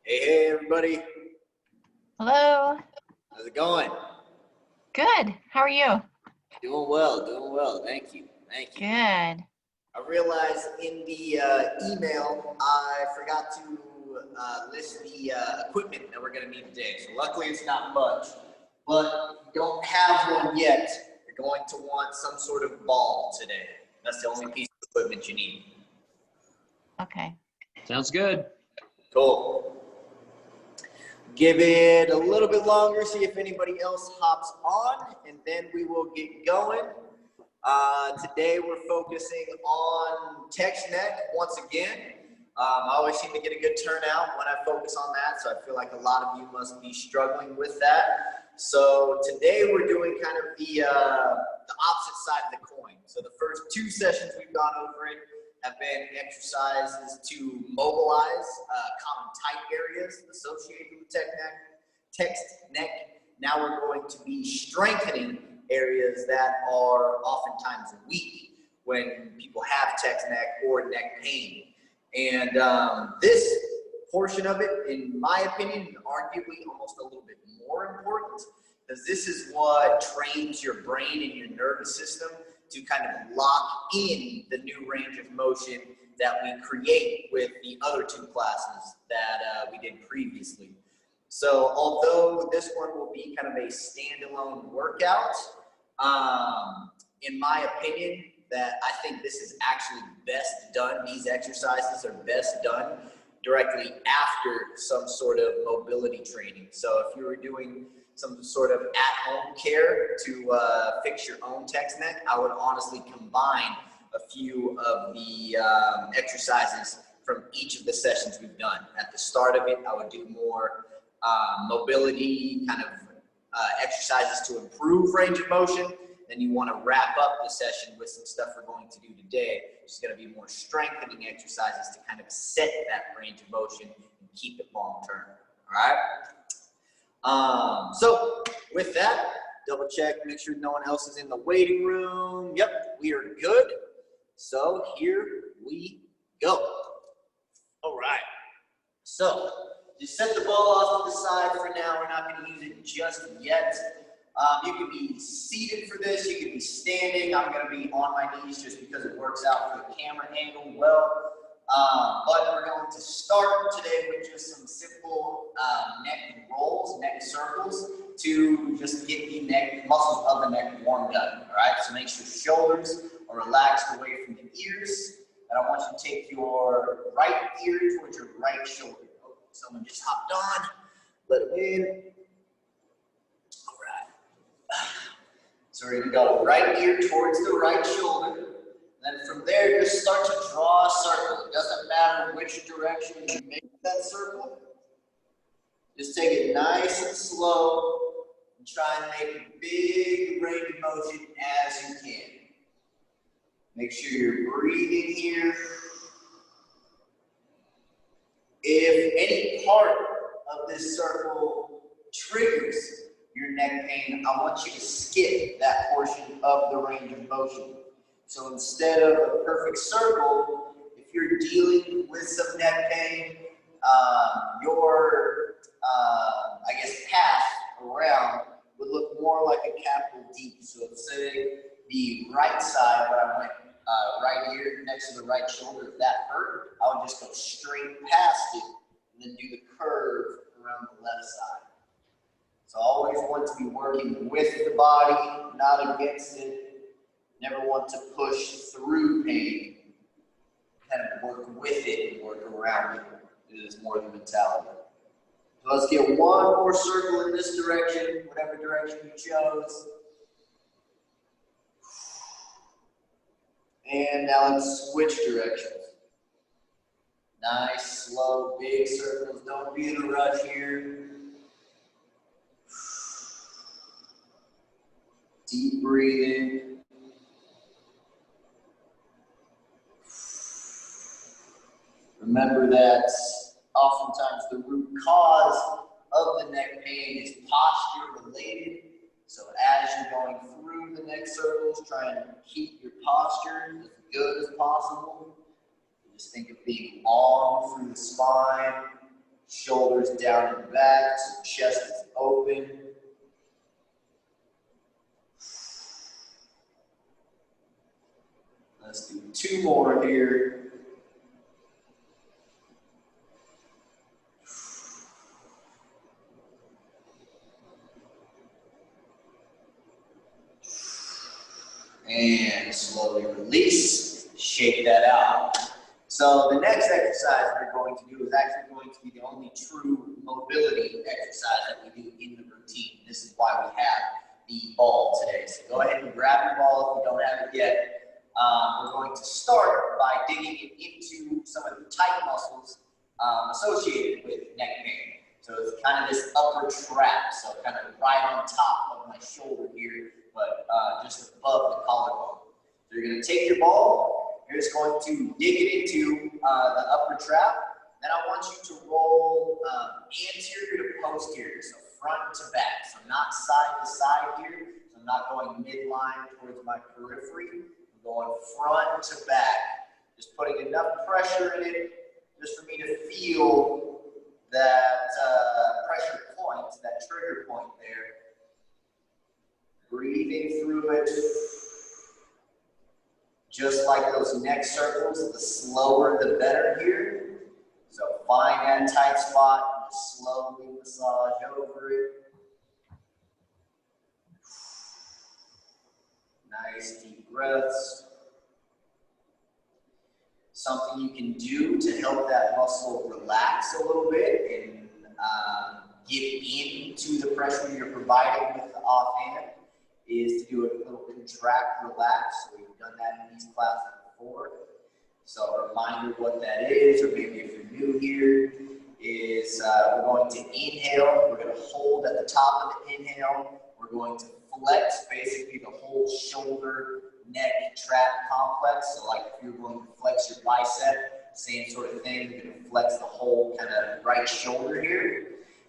Hey, everybody. Hello. How's it going? Good. How are you? Doing well. Thank you. Good. I realized in the email I forgot to list the equipment that we're going to need today. So luckily it's not much, but if you don't have one yet, you're going to want some sort of ball today. That's the only piece of equipment you need. Okay. Sounds good. Cool. Give it a little bit longer, see if anybody else hops on, and then we will get going. Today we're focusing on text neck once again. I always seem to get a good turnout when I focus on that, so I feel like a lot of you must be struggling with that. So today we're doing kind of the opposite side of the coin. So the first two sessions we've gone over it have been exercises to mobilize common tight areas associated with text neck. Now we're going to be strengthening areas that are oftentimes weak when people have text neck or neck pain. And this portion of it, in my opinion, arguably almost a little bit more important, because this is what trains your brain and your nervous system to kind of lock in the new range of motion that we create with the other two classes that we did previously. So although this one will be kind of a standalone workout, in my opinion, that I think this is actually best done, these exercises are best done directly after some sort of mobility training. So if you were doing some sort of at-home care to fix your own text neck, I would honestly combine a few of the exercises from each of the sessions we've done. At the start of it, I would do more mobility kind of exercises to improve range of motion. Then you want to wrap up the session with some stuff we're going to do today, which is going to be more strengthening exercises to kind of set that range of motion and keep it long term. All right. So with that, double check, make sure no one else is in the waiting room. Yep, we are good. So here we go. All right. So just set the ball off to the side for now. We're not going to use it just yet. You can be seated for this. You can be standing. I'm going to be on my knees just because it works out for the camera angle well. But we're going to start today with just some simple neck rolls, neck circles, to just get the neck muscles of the neck warmed up. All right, so make sure shoulders are relaxed away from the ears. And I want you to take your right ear towards your right shoulder. Oh, someone just hopped on. Let them in. All right. So we're going to go right ear towards the right shoulder. Then from there, just start to draw a circle. It doesn't matter which direction you make that circle. Just take it nice and slow and try and make a big range of motion as you can. Make sure you're breathing here. If any part of this circle triggers your neck pain, I want you to skip that portion of the range of motion. So instead of a perfect circle, if you're dealing with some neck pain, your, I guess, path around would look more like a capital D. So let's say the right side, but I went right ear next to the right shoulder, if that hurt, I would just go straight past it and then do the curve around the left side. So I always want to be working with the body, not against it. Never want to push through pain, kind of work with it and work around it. It is more the mentality. So let's get one more circle in this direction, whatever direction you chose. And now let's switch directions. Nice, slow, big circles. Don't be in a rush here. Deep breathing. Remember that oftentimes the root cause of the neck pain is posture related. So as you're going through the neck circles, try and keep your posture as good as possible. Just think of being long through the spine, Shoulders down and back, so chest is open. Let's do 2 more here. And slowly release, shake that out. So the next exercise we're going to do is actually going to be the only true mobility exercise that we do in the routine. This is why we have the ball today. So go ahead and grab your ball if you don't have it yet. We're going to start by digging it into some of the tight muscles associated with neck pain. So it's kind of this upper trap, so kind of right on top of my shoulder here, but just above the collarbone. So you're going to take your ball, you're just going to dig it into the upper trap. Then I want you to roll anterior to posterior, so front to back. So not side to side here, so I'm not going midline towards my periphery. I'm going front to back, just putting enough pressure in it just for me to feel that pressure point, that trigger point there. Breathing through it. Just like those neck circles, the slower the better here. So find that tight spot and slowly massage over it. Nice deep breaths. Something you can do to help that muscle relax a little bit and get into the pressure you're providing with the offhand is to do a little contract, relax. So we've done that in these classes before. So a reminder what that is, or maybe if you're new here, is we're going to inhale. We're going to hold at the top of the inhale. We're going to flex basically the whole shoulder, neck, trap complex. So like if you're going to flex your bicep, same sort of thing. You're going to flex the whole kind of right shoulder here.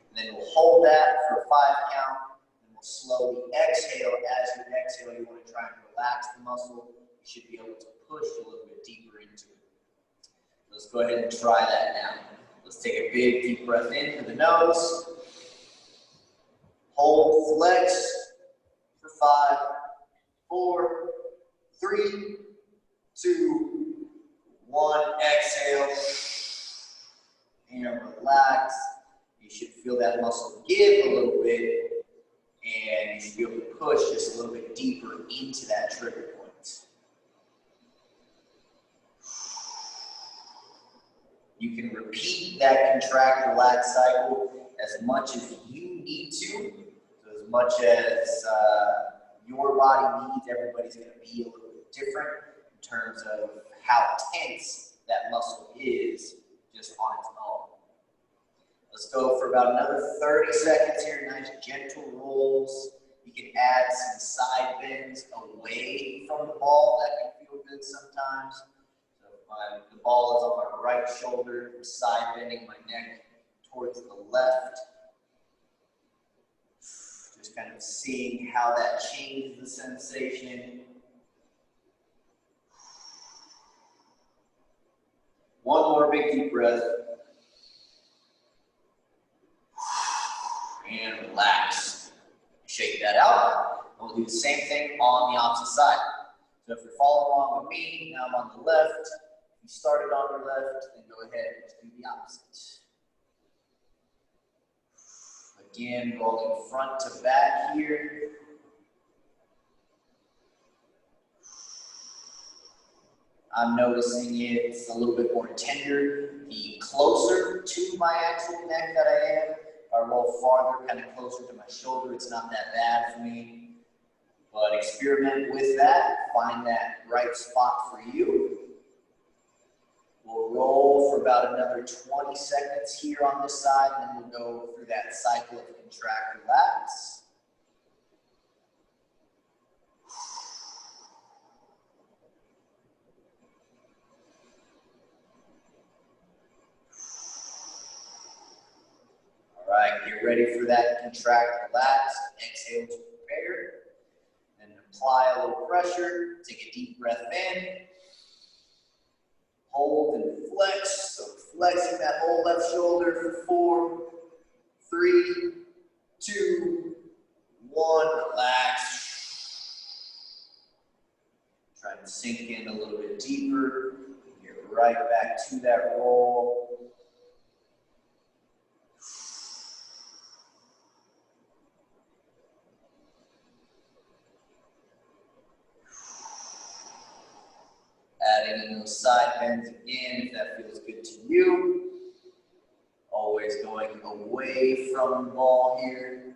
And then we'll hold that for a 5 count. And we'll slowly exhale. As you exhale, you want to try and relax the muscle. You should be able to push a little bit deeper into it. Let's go ahead and try that now. Let's take a big deep breath in through the nose. Hold, flex for 5, 4, 3, 2, 1. Exhale and relax. You should feel that muscle give a little bit, and you should be able to push just a little bit deeper into that trigger point. You can repeat that contract, relax cycle as much as you need to. So as much as your body needs, everybody's going to be a little bit different in terms of how tense that muscle is just on its own. Let's go for about another 30 seconds here. Nice gentle rolls. You can add some side bends away from the ball. That can feel good sometimes. The ball is on my right shoulder, I'm side bending my neck towards the left. Just kind of seeing how that changes the sensation. One more big deep breath. And relax. Shake that out. And we'll do the same thing on the opposite side. So if you're following along with me, now I'm on the left. You started on your left, then go ahead and do the opposite. Again, rolling front to back here. I'm noticing it's a little bit more tender the closer to my actual neck that I am. If I roll farther, kind of closer to my shoulder, it's not that bad for me. But experiment with that, find that right spot for you. We'll roll for about another 20 seconds here on this side, and then we'll go through that cycle of contract, relax. All right, get ready for that contract, relax. Exhale to prepare. And apply a little pressure. Take a deep breath in. Hold and flex. So flexing that whole left shoulder for 4, 3, 2, 1. Relax. Try to sink in a little bit deeper. Get right back to that roll. Adding in those side bends again if that feels good to you. Always going away from the ball here.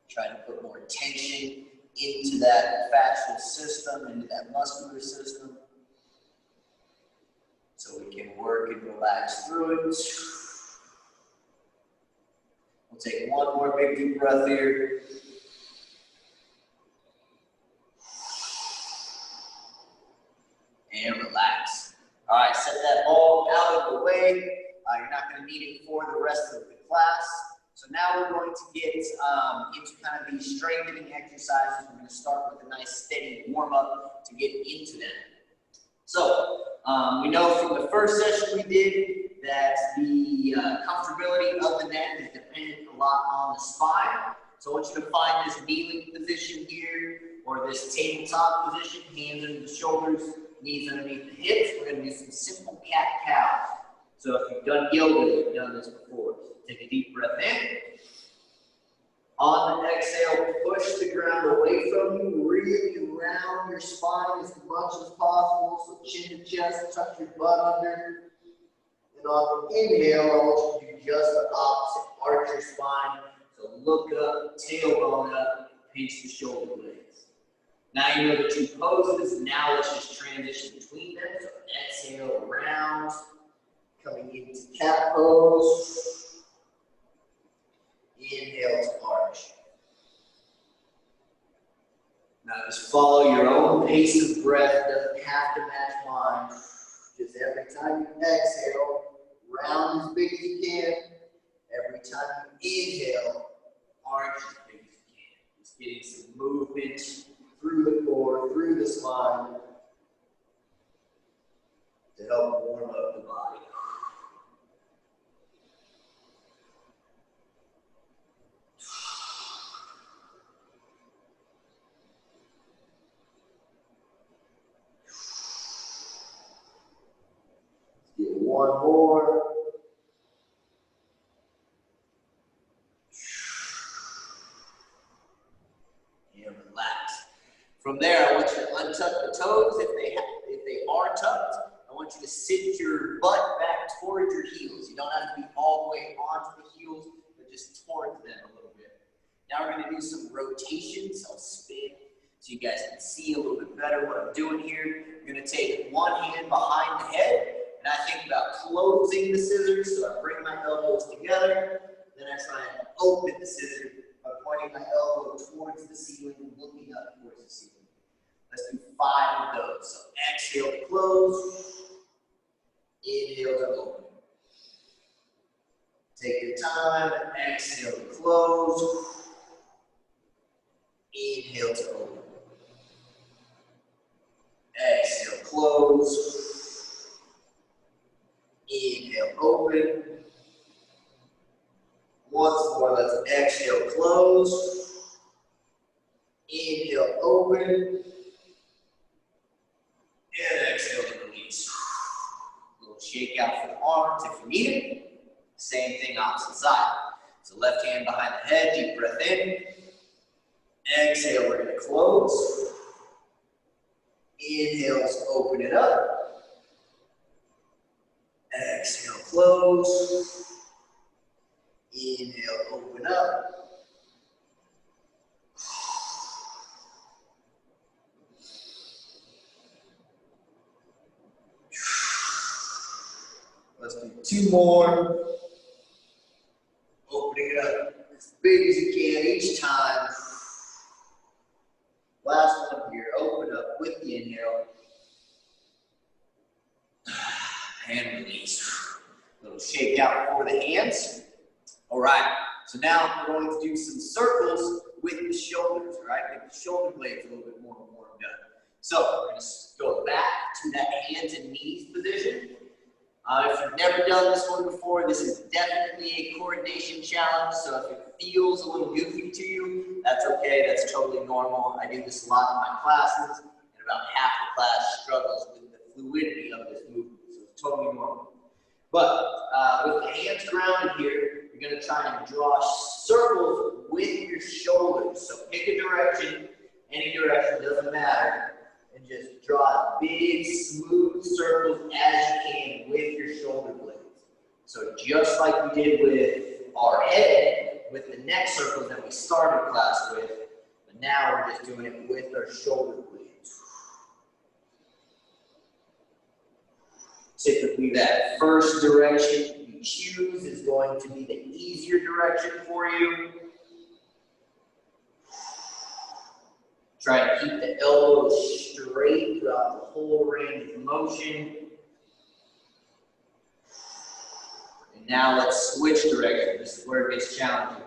Trying to put more tension into that fascial system, into that muscular system. So we can work and relax through it. We'll take one more big deep breath here. And relax. All right, set that ball out of the way. You're not going to need it for the rest of the class. So now we're going to get into kind of these strengthening exercises. We're going to start with a nice steady warm-up to get into them. So we know from the first session we did that the comfortability of the neck is dependent a lot on the spine. So I want you to find this kneeling position here, or this tabletop position, hands under the shoulders, knees underneath the hips. We're going to do some simple cat-cows. So if you've done yoga, you've done this before. Take a deep breath in. On the exhale, push the ground away from you. Really round your spine as much as possible. So chin to chest, tuck your butt under. And on the inhale, I want you to do just the opposite. Arch your spine. So look up, tailbone up, pinch the shoulder blades. Now you know the two poses. Now let's just transition between them. So exhale, round. Coming into cat pose. Inhale to arch. Now just follow your own pace of breath. It doesn't have to match mine. Just every time you exhale, round as big as you can. Every time you inhale, arch as big as you can. Just getting some movement through the core, through the spine to help warm up the body. Get one more. And relax. From there, I want you to untuck the toes. If they are tucked, I want you to sit your butt back towards your heels. You don't have to be all the way onto the heels, but just towards them a little bit. Now we're going to do some rotations. I'll spin so you guys can see a little bit better what I'm doing here. You're going to take one hand behind the head, and I think about closing the scissors. So I bring my elbows together, then I try and open the scissors by pointing my elbow towards the ceiling and looking up towards the ceiling. Let's do 5 of those. So exhale to close, inhale to open. Take your time, exhale to close, inhale to open. Exhale, close, inhale, open. Once more, let's exhale, close, inhale, open, and exhale to release. A little shake out for the arms if you need it. Same thing, opposite side. So left hand behind the head, deep breath in. Exhale, we're going to close. Inhale, let's open it up. Exhale, close. Inhale, open up. Let's do 2 more. Opening it up as big as you can each time. Last one here. Open up with the inhale. And release. A little shake out for the hands. All right. So now we're going to do some circles with the shoulders, right? Make the shoulder blades a little bit more warmed up. So we're going to go back to that hands and knees position. If you've never done this one before, this is definitely a coordination challenge. So if it feels a little goofy to you, that's okay. That's totally normal. I do this a lot in my classes, and about half the class struggles with the fluidity of this movement. So it's totally normal. But with the hands grounded here, you're going to try and draw circles with your shoulders. So pick a direction, any direction, doesn't matter. And just draw big, smooth circles as you can with your shoulder blades. So just like we did with our head, with the neck circles that we started class with, but now we're just doing it with our shoulder blades. Typically, that first direction you choose is going to be the easier direction for you. Try to keep the elbows straight throughout the whole range of motion. And now let's switch direction. This is where it gets challenging.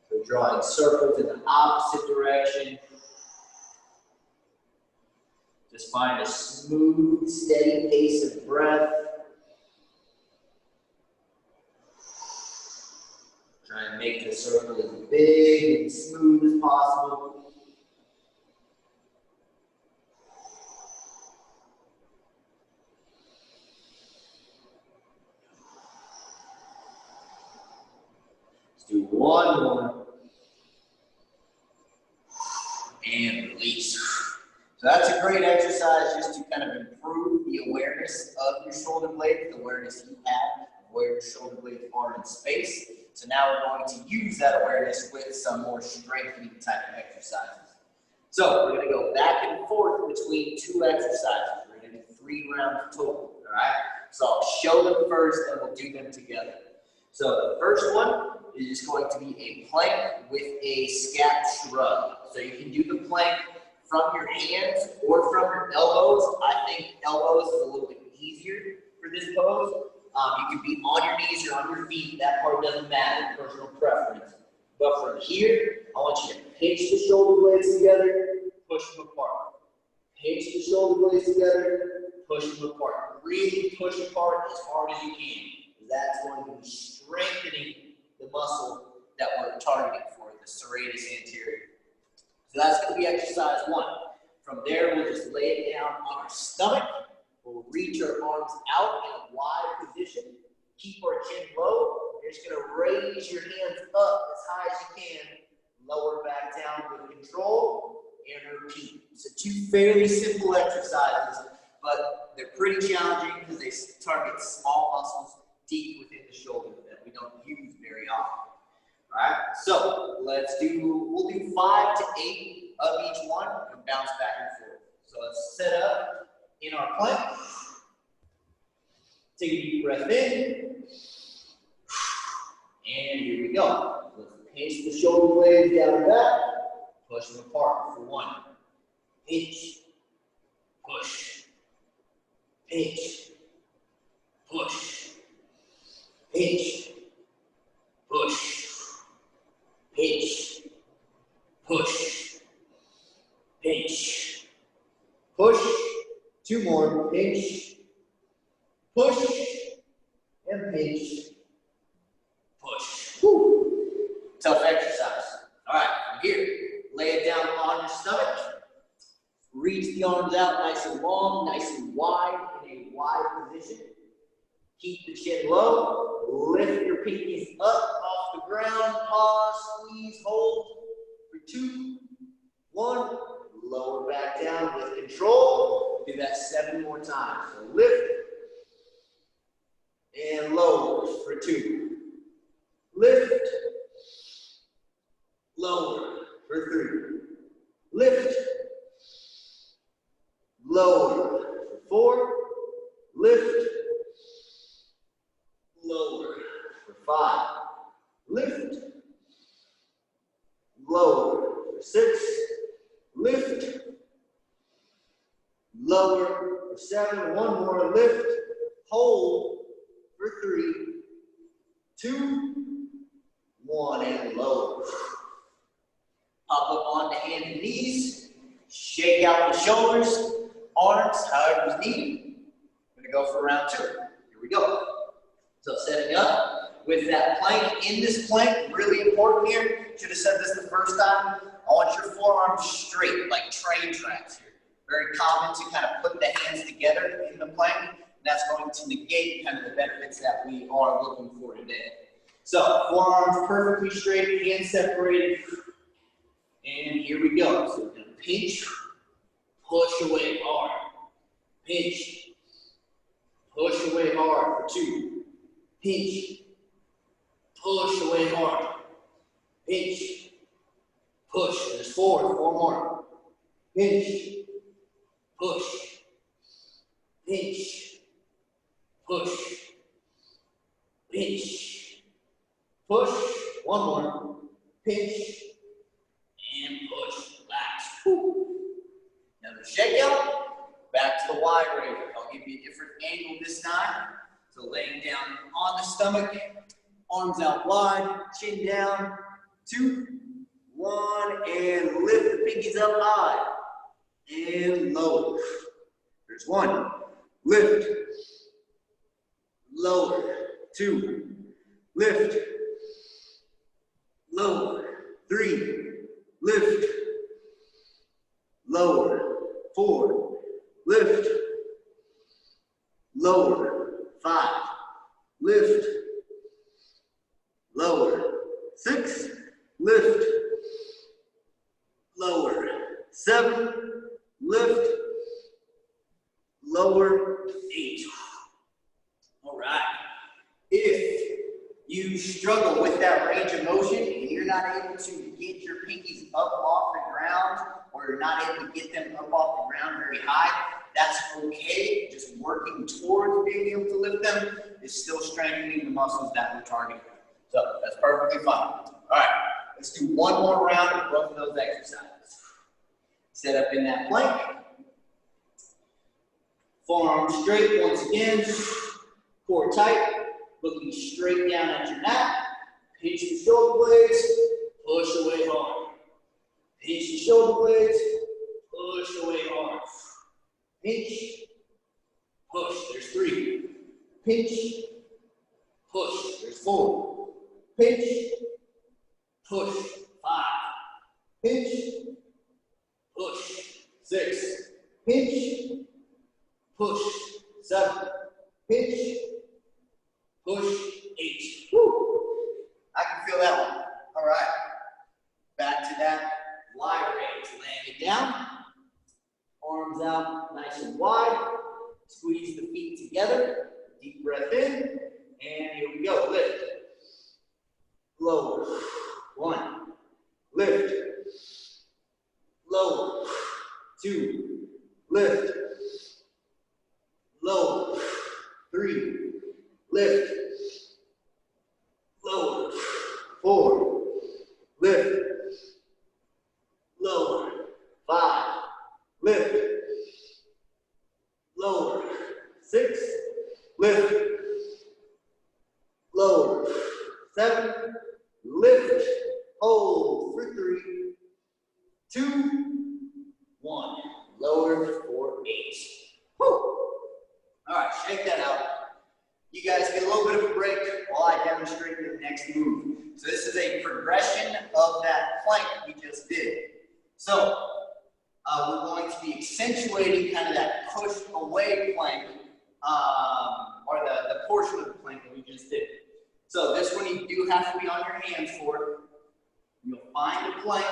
So drawing circles in the opposite direction. Just find a smooth, steady pace of breath. Try and make the circle as big and smooth as possible. Let's do one more. And release. So that's a great exercise just to kind of improve the awareness of your shoulder blades, the awareness you have of where your shoulder blades are in space. So now we're going to use that awareness with some more strengthening type of exercises. So we're going to go back and forth between two exercises. We're going to do 3 rounds total, all right? So I'll show them first and we'll do them together. So the first one is just going to be a plank with a scap shrug. So you can do the plank from your hands or from your elbows. I think elbows is a little bit easier for this pose. You can be on your knees or on your feet. That part doesn't matter, personal preference. But from here, I want you to pinch the shoulder blades together, push them apart. Pinch the shoulder blades together, push them apart. Really push apart as hard as you can. That's going to be strengthening the muscle that we're targeting for, the serratus anterior. So that's going to be exercise 1. From there, we'll just lay it down on our stomach. We'll reach our arms out in a wide position. Keep our chin low. You're just going to raise your hands up as high as you can. Lower back down with control and repeat. So 2 fairly simple exercises, but they're pretty challenging because they target small muscles deep within the shoulder that we don't use very often. All right, so we'll do 5 to 8 of each one and bounce back and forth. So let's set up in our plank. Take a deep breath in. And here we go. Let's pinch the shoulder blades down and back. Push them apart for 1. Pinch. Push. Pinch. Push. Pinch. Push. Pinch. Push. Pinch. Push. 2 more. Pinch. Push. And pinch. Push. Woo. Tough exercise. All right, here. Lay it down on your stomach. Reach the arms out nice and long, nice and wide in a wide position. Keep the chin low. Lift your pinkies up off the ground. Pause, squeeze, hold for 2, 1. Lower back down with control. Do that 7 more times. So lift and lower for 2. Lift, lower for 3. Lift, lower for 4. Lift, lower for 5. Lift, lower for 6. Lift, lower for 7. 1 more. Lift, hold for 3, 2, 1, and lower. Up onto hands and knees. Shake out the shoulders, arms, however is needed. I'm going to go for round 2. Here we go. So setting up with that plank. In this plank, really important here. Should have said this the first time. I want your forearms straight, like train tracks here. Very common to kind of put the hands together in the plank. That's going to negate kind of the benefits that we are looking for today. So forearms perfectly straight, hands separated. And here we go. So we're going to pinch, push away hard. Pinch, push away hard for 2. Pinch, push away hard. Pinch, push. There's 4 more. Pinch, push, pinch, push, pinch, push. 1 more. Pinch, and push. Relax. Woo. Another shakeout. Back to the wide range. I'll give you a different angle this time. So laying down on the stomach, arms out wide, chin down. 2, 1, and lift the pinkies up high. And lower. There's 1. Lift. Lower. 2. Lift. Lower. 3. Lift. Lower. 4. Lift. Lower. 5. Lift. Lower. 6. Lift. Lower. 7. Lift. Lower. 8. All right. If you struggle with that range of motion and you're not able to get your pinkies up off the ground, or you're not able to get them up off the ground very high, that's okay. Just working towards being able to lift them is still strengthening the muscles that we're targeting. So that's perfectly fine. All right, let's do 1 more round of both of those exercises. Set up in that plank. Forearms straight once again. Core tight. Looking straight down at your mat. Pinch the shoulder blades. Push away hard. Pinch the shoulder blades. Push away hard. Pinch. Push. There's 3. Pinch. Push. There's 4. Pinch. Push. 5. Pinch. Push. 6. Pinch. Push. 7. Pinch. Push. 8. Woo. I can feel that one. All right. Back to that wide range. Laying it down. Arms out nice and wide. Squeeze the feet together. Deep breath in. And here we go. Lift. Lower. 1. Lift. Lower. 2. Lift. Lower. 3. Lift. Lower. 4. Lift. Lower. 5. Lift. Lower. 6. Lift. Lower. 7. Lift. Hold for 3, 2, 1. Lower for 8. Woo. All right, shake that out. You guys get a little bit of a break while I demonstrate the next move. So this is a progression of that plank we just did. So we're going to be accentuating kind of that push away plank, or the portion of the plank that we just did. So this one you do have to be on your hands for. You'll find a plank.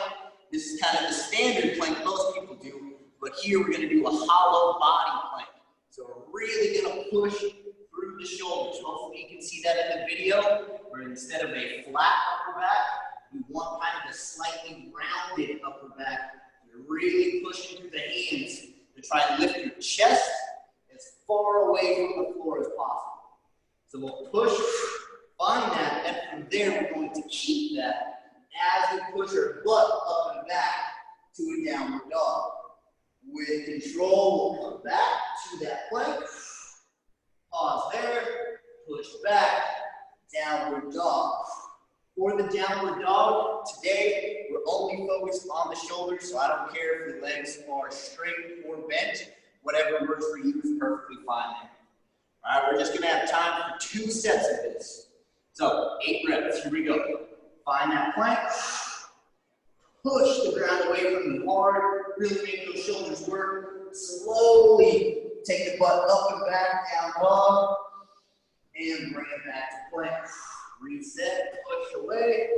This is kind of the standard plank most people do, but here we're going to do a hollow body plank. So we're really going to push through the shoulders. Hopefully you can see that in the video, where instead of a flat upper back, we want kind of a slightly rounded upper back. You're really pushing through the hands to try and lift your chest as far away from the floor as possible. So we'll push, find that, and from there we're going to keep that as we push our butt up and back to a downward dog. With control, we'll come back to that plank. Pause there, push back, downward dog. For the downward dog, today we're only focused on the shoulders, so I don't care if the legs are straight or bent. Whatever works for you is perfectly fine there. All right, we're just gonna have time for 2 sets of this. So 8 reps, here we go. Find that plank. Push the ground away from you hard. Really make those shoulders work. Slowly take the butt up and back, down dog. And bring it back to plank. Reset, push away.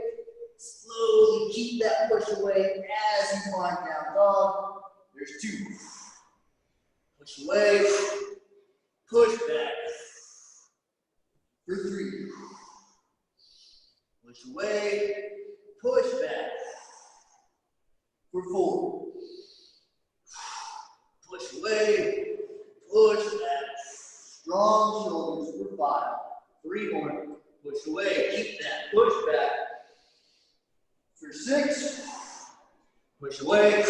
Slowly keep that push away as you find down dog. There's 2. Push away. Push back. For 3. Push away. Push back. For 4. Push away. Push back. Strong shoulders for 5. 3 more. Push away. Keep that. Push back. For 6. Push away.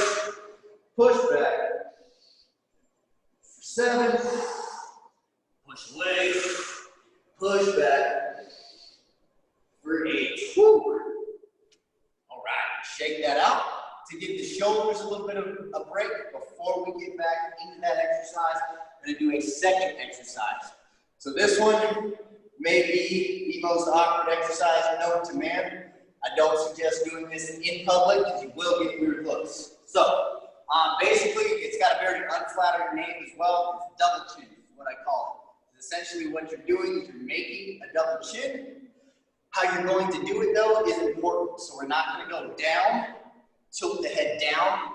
Push back. For 7. Push away. Push back. For 8. Woo. All right. Shake that out to give the shoulders a little bit of a break before we get back into that exercise. I'm going to do a second exercise. So this one may be the most awkward exercise known to man. I don't suggest doing this in public because you will get weird looks. So basically, it's got a very unflattering name as well. It's double chin is what I call it. Essentially what you're doing is you're making a double chin. How you're going to do it though is important. So we're not going to go down, tilt the head down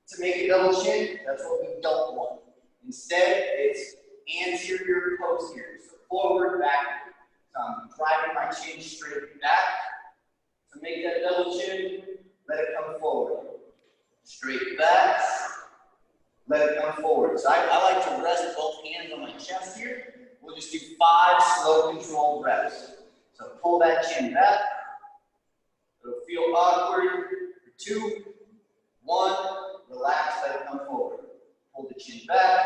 to make a double chin. That's what we don't want. Instead, it's anterior, posterior. So forward, backward. So I'm driving my chin straight back. To make that double chin, let it come forward. Straight back, let it come forward. So I like to rest both hands on my chest here. We'll just do 5 slow controlled reps. So pull that chin back. It'll feel awkward. For 2, 1, relax, let it come forward. Pull the chin back.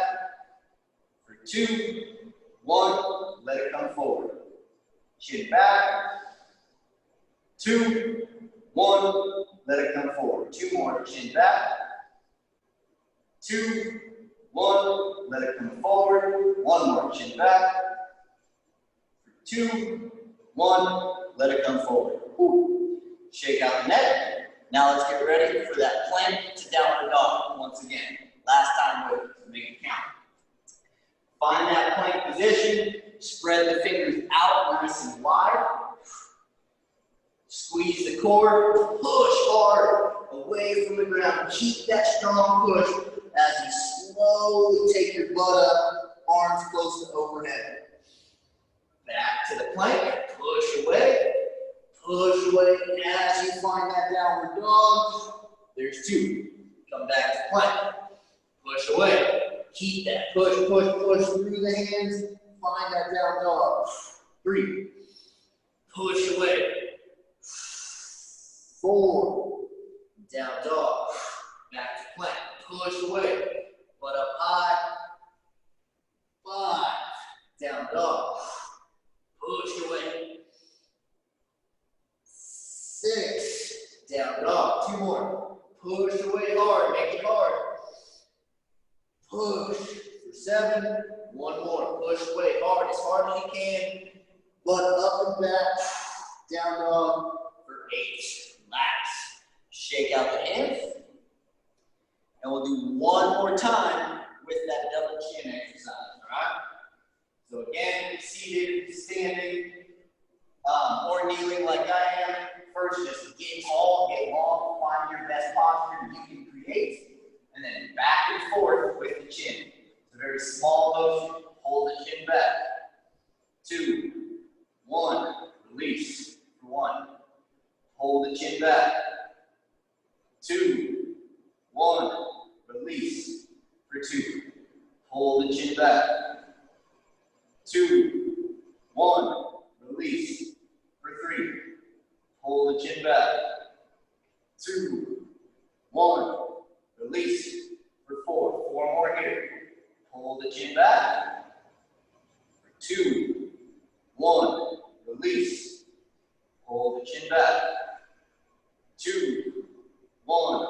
For 2, 1, let it come forward. Chin back. 2, 1, let it come forward. 2 more, chin back. 2, 1, let it come forward. 1 more, chin back. 2, 1, let it come forward. Woo. Shake out the neck. Now let's get ready for that plank to downward dog once again. Last time with it, so make it count. Find that plank position. Spread the fingers out nice and wide. Squeeze the core, push hard away from the ground. Keep that strong push as you slowly take your butt up, arms close to overhead. Back to the plank, push away, as you find that downward dog. There's 2. Come back to plank, push away. Keep that push through the hands. Find that down dog. 3, push away. 4, down dog, back to plank, push away, butt up high. 5, down dog, push away. 6, down dog, 2 more, push away hard, make it hard. Push for 7, 1 more, push away hard as you can. Butt up and back, down dog for 8. Relax. Shake out the hands. And we'll do 1 more time with that double chin exercise, all right? So again, seated, standing, or kneeling like I am. First, just get tall, get long, find your best posture you can create, and then back and forth with the chin. It's a very small motion. Hold the chin back. 2, 1, release for 1. Hold the chin back. 2, 1, release for 2. Hold the chin back. 2, 1, release for 3. Hold the chin back. 2, 1, release for 4. 4 more here. Hold the chin back. 2, 1, release. Hold the chin back. 2, 1,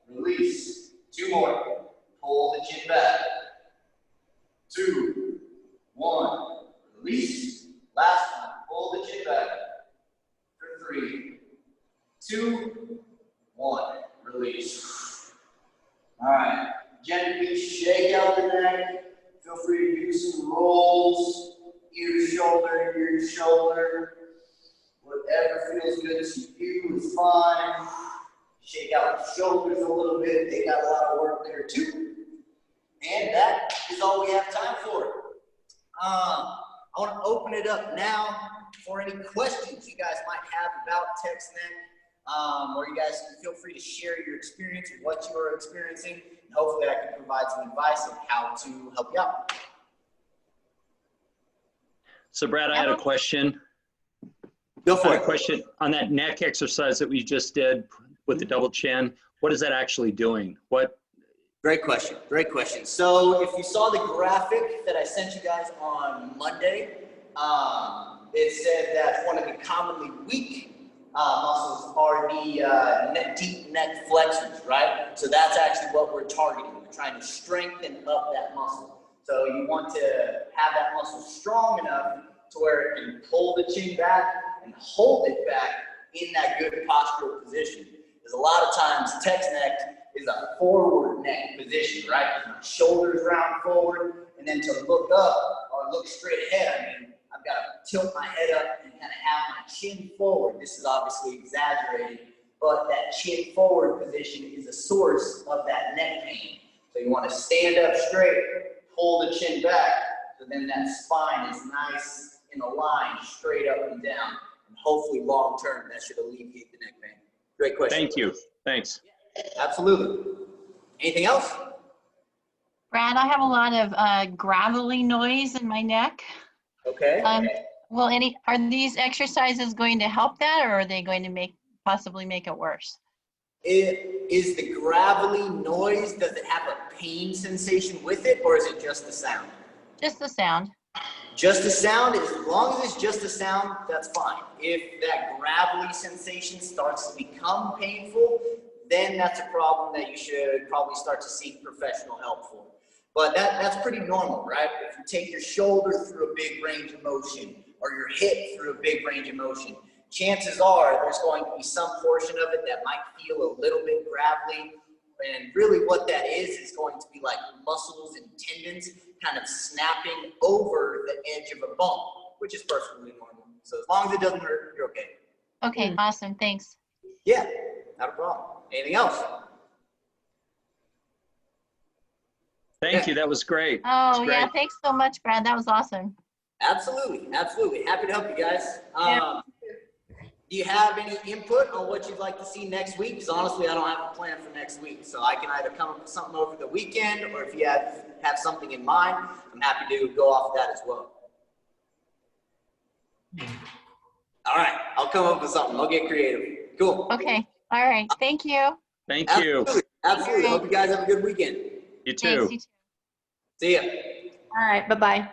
release. 2 more. Hold the chin back. 2, 1, release. Last one, pull the chin back for 3, 2, 1, release. All right, gently shake out the neck. Feel free to do some rolls, ear to shoulder, whatever feels good to you is fine. Shake out the shoulders a little bit, they got a lot of work there too. And that is all we have time for. I want to open it up now for any questions you guys might have about TextNet, or you guys can feel free to share your experience and what you are experiencing, and hopefully I can provide some advice on how to help you out. So Brad, I had a question. Go for it. A question on that neck exercise that we just did with the double chin. What is that actually doing? Great question. Great question. So if you saw the graphic that I sent you guys on Monday, it said that one of the commonly weak muscles are the deep neck flexors, right? So that's actually what we're targeting. We're trying to strengthen up that muscle. So you want to have that muscle strong enough to where it can pull the chin back and hold it back in that good postural position. Because a lot of times text neck is a forward neck position, right? My shoulders round forward, and then to look up or look straight ahead, I mean, I've got to tilt my head up and kind of have my chin forward. This is obviously exaggerated, but that chin forward position is a source of that neck pain. So you want to stand up straight, pull the chin back, so then that spine is nice in a line straight up and down. And hopefully long term, that should alleviate the neck pain. Great question. Thank you. Thanks. Absolutely. Anything else? Brad, I have a lot of gravelly noise in my neck. Okay. Are these exercises going to help that, or are they going to possibly make it worse? Is the gravelly noise, does it have a pain sensation with it, or is it just the sound? Just the sound. Just the sound, as long as it's just the sound, that's fine. If that gravelly sensation starts to become painful, then that's a problem that you should probably start to seek professional help for. But that's pretty normal, right? If you take your shoulder through a big range of motion or your hip through a big range of motion, chances are there's going to be some portion of it that might feel a little bit gravelly. And really what that is going to be like muscles and tendons kind of snapping over the edge of a bump, which is perfectly normal. So as long as it doesn't hurt, you're okay. Okay, awesome. Thanks. Yeah, not a problem. Anything else? Thank you. That was great. Oh, yeah. Thanks so much, Brad. That was awesome. Absolutely. Absolutely. Happy to help you guys. Yeah. Do you have any input on what you'd like to see next week? Because honestly, I don't have a plan for next week. So I can either come up with something over the weekend, or if you have something in mind, I'm happy to go off that as well. All right. I'll come up with something. I'll get creative. Cool. Okay. All right. Thank you. Thank Absolutely. you. Absolutely. Hope you guys have a good weekend. You too. Thanks, you too. See ya. All right, bye-bye.